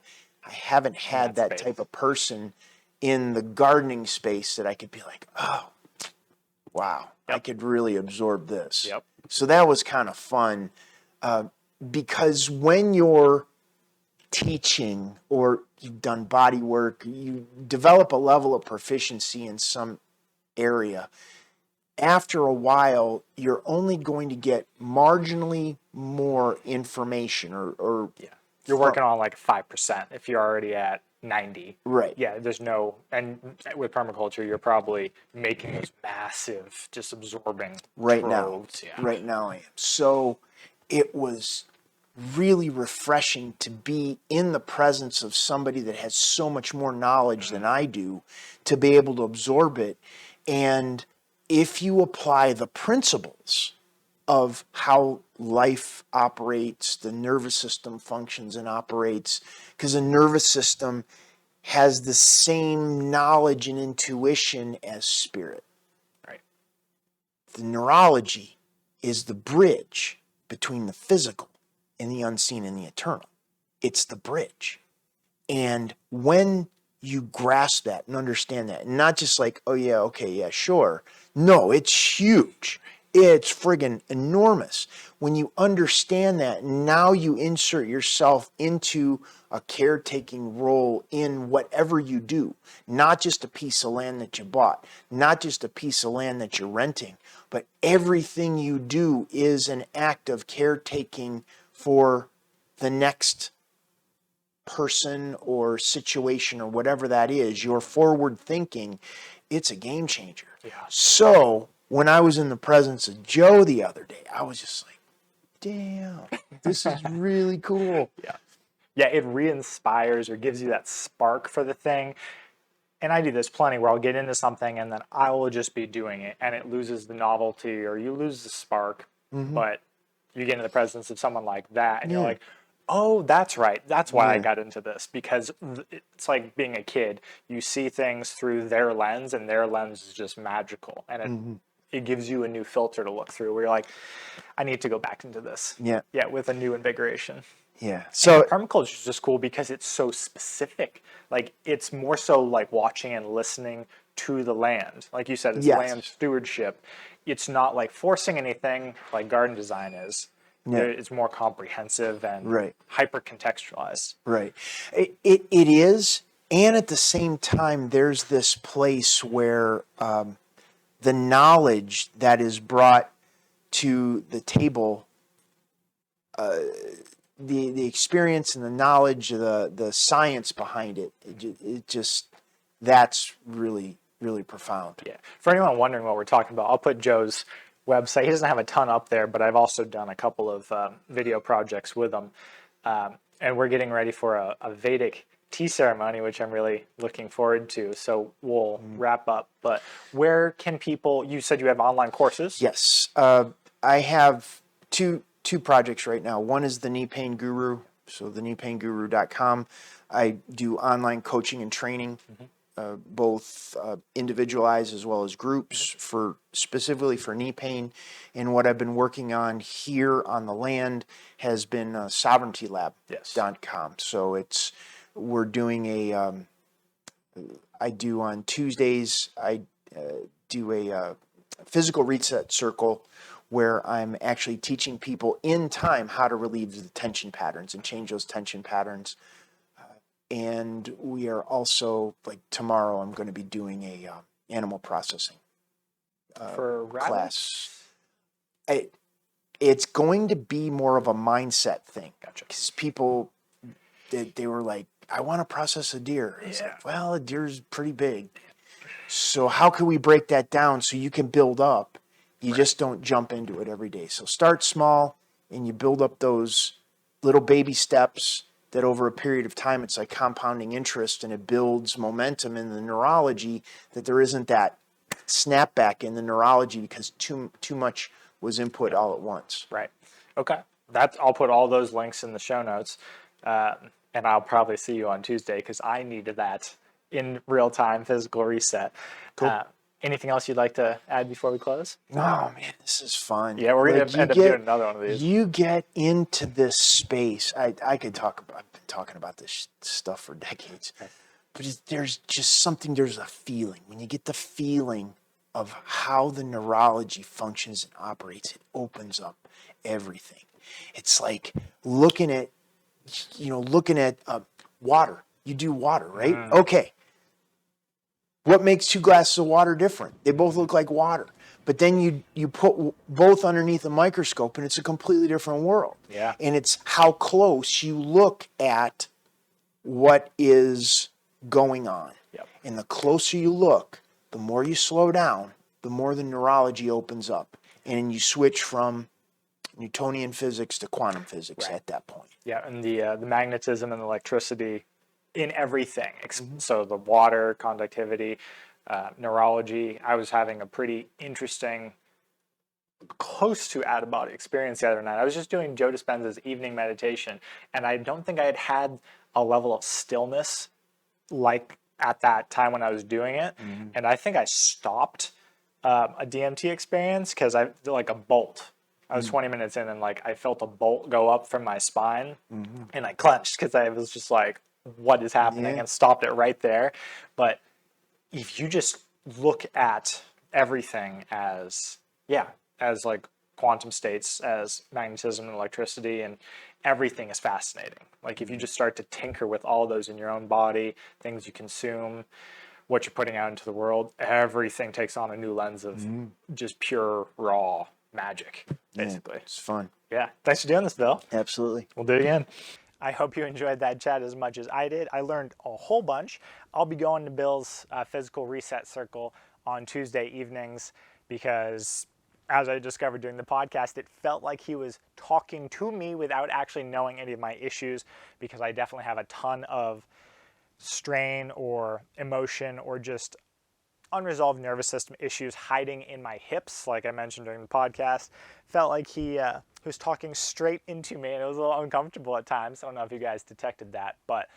that type of person in the gardening space that I could be like, oh, wow, I could really absorb this. Yep. So that was kind of fun because when you're teaching or you've done body work, you develop a level of proficiency in some area. After a while, you're only going to get marginally more information or you're working on like 5% if you're already at 90. Right. Yeah, and with permaculture, you're probably making those massive, just absorbing troves. Right now I am. So it was really refreshing to be in the presence of somebody that has so much more knowledge than I do, to be able to absorb it. And if you apply the principles of how life operates, the nervous system functions and operates, because the nervous system has the same knowledge and intuition as spirit. Right. The neurology is the bridge between the physical and the unseen and the eternal. It's the bridge. And when you grasp that and understand that, and not just like, oh yeah, okay, yeah, sure. No, it's huge. It's friggin' enormous. When you understand that, now you insert yourself into a caretaking role in whatever you do. Not just a piece of land that you bought, not just a piece of land that you're renting, but everything you do is an act of caretaking for the next person or situation or whatever that is. Your forward thinking, it's a game changer. Yeah. So when I was in the presence of Joe the other day, I was just like, damn, this is really cool. Yeah, it re-inspires or gives you that spark for the thing. And I do this plenty where I'll get into something and then I will just be doing it and it loses the novelty or you lose the spark. But you get into the presence of someone like that and you're like, oh, that's right. That's why I got into this, because it's like being a kid. You see things through their lens and their lens is just magical. And it gives you a new filter to look through where you're like, I need to go back into this. Yeah, with a new invigoration. Yeah. So permaculture is just cool because it's so specific. Like it's more so like watching and listening to the land. Like you said, it's Yes. land stewardship. It's not like forcing anything like garden design is. Yeah. It's more comprehensive and Right. hyper contextualized. Right. It is, and at the same time, there's this place where the knowledge that is brought to the table, the experience and the knowledge, the science behind it, it just, that's really, really profound. Yeah. For anyone wondering what we're talking about, I'll put Joe's website. He doesn't have a ton up there, but I've also done a couple of video projects with him. And we're getting ready for a Vedic tea ceremony, which I'm really looking forward to. So we'll wrap up. But where can people, you said you have online courses? Yes. I have two projects right now. One is the Knee Pain Guru, so the kneepainguru.com. I do online coaching and training, both individualized as well as groups, for specifically for knee pain. And what I've been working on here on the land has been sovereigntylab.com. So we're doing I do on Tuesdays, I do a physical reset circle where I'm actually teaching people in time how to relieve the tension patterns and change those tension patterns. And we are also, like tomorrow, I'm going to be doing a animal processing for class. It's going to be more of a mindset thing. Gotcha. Because people, they were like, I want to process a deer. It's like, well, a deer's pretty big. So how can we break that down so you can build up? You just don't jump into it every day. So start small and you build up those little baby steps that over a period of time, it's like compounding interest, and it builds momentum in the neurology, that there isn't that snapback in the neurology because too much was input all at once. Right. Okay. I'll put all those links in the show notes. And I'll probably see you on Tuesday because I needed that in real time physical reset. Cool. Anything else you'd like to add before we close? Oh man, this is fun. Yeah, we're gonna end up doing another one of these. You get into this space. I could talk about. I've been talking about this stuff for decades, but there's just something. There's a feeling when you get the feeling of how the neurology functions and operates. It opens up everything. It's like looking at water. You do water, right? Okay. What makes two glasses of water different? They both look like water. But then you put both underneath a microscope and it's a completely different world. Yeah. And it's how close you look at what is going on. Yep. And the closer you look, the more you slow down, the more the neurology opens up. And you switch from Newtonian physics to quantum physics at that point. Yeah, and the magnetism and electricity in everything. So the water, conductivity, neurology. I was having a pretty interesting, close to out-of-body experience the other night. I was just doing Joe Dispenza's evening meditation, and I don't think I had a level of stillness like at that time when I was doing it. And I think I stopped a DMT experience because I felt like a bolt. I was 20 minutes in and like I felt a bolt go up from my spine and I clenched because I was just like, what is happening? And stopped it right there. But if you just look at everything as like quantum states, as magnetism and electricity, and everything is fascinating. Like if you just start to tinker with all of those in your own body, things you consume, what you're putting out into the world, everything takes on a new lens of just pure raw magic, basically. Yeah, it's fun. Yeah. Thanks for doing this, Bill. Absolutely. We'll do it again. I hope you enjoyed that chat as much as I did. I learned a whole bunch. I'll be going to Bill's physical reset circle on Tuesday evenings because, as I discovered during the podcast, it felt like he was talking to me without actually knowing any of my issues, because I definitely have a ton of strain or emotion or just unresolved nervous system issues hiding in my hips, like I mentioned during the podcast. Felt like he was talking straight into me, and it was a little uncomfortable at times. I don't know if you guys detected that, but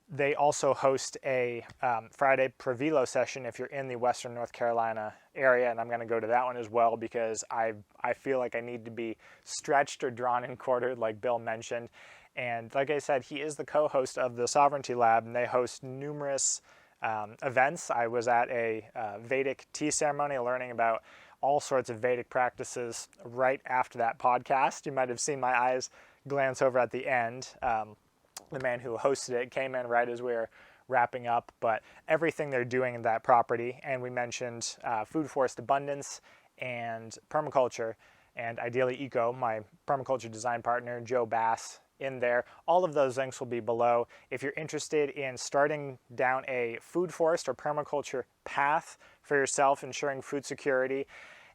they also host a Friday Pravilo session if you're in the Western North Carolina area, and I'm going to go to that one as well because I feel like I need to be stretched or drawn and quartered, like Bill mentioned. And like I said, he is the co-host of the Sovereignty Lab, and they host numerous events. I was at a Vedic tea ceremony learning about all sorts of Vedic practices right after that podcast. You might have seen my eyes glance over at the end. The man who hosted it came in right as we were wrapping up, but everything they're doing in that property, and we mentioned food forest abundance and permaculture, and ideally eco, my permaculture design partner, Joe Bass, in there. All of those links will be below. If you're interested in starting down a food forest or permaculture path for yourself, ensuring food security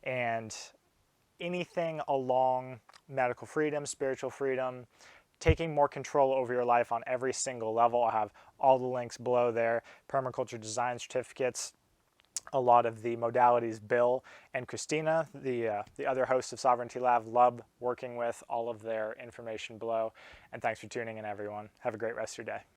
and anything along medical freedom, spiritual freedom, taking more control over your life on every single level, I'll have all the links below there. Permaculture design certificates, a lot of the modalities Bill and Christina, the other hosts of Sovereignty Lab, love working with. All of their information below. And thanks for tuning in, everyone. Have a great rest of your day.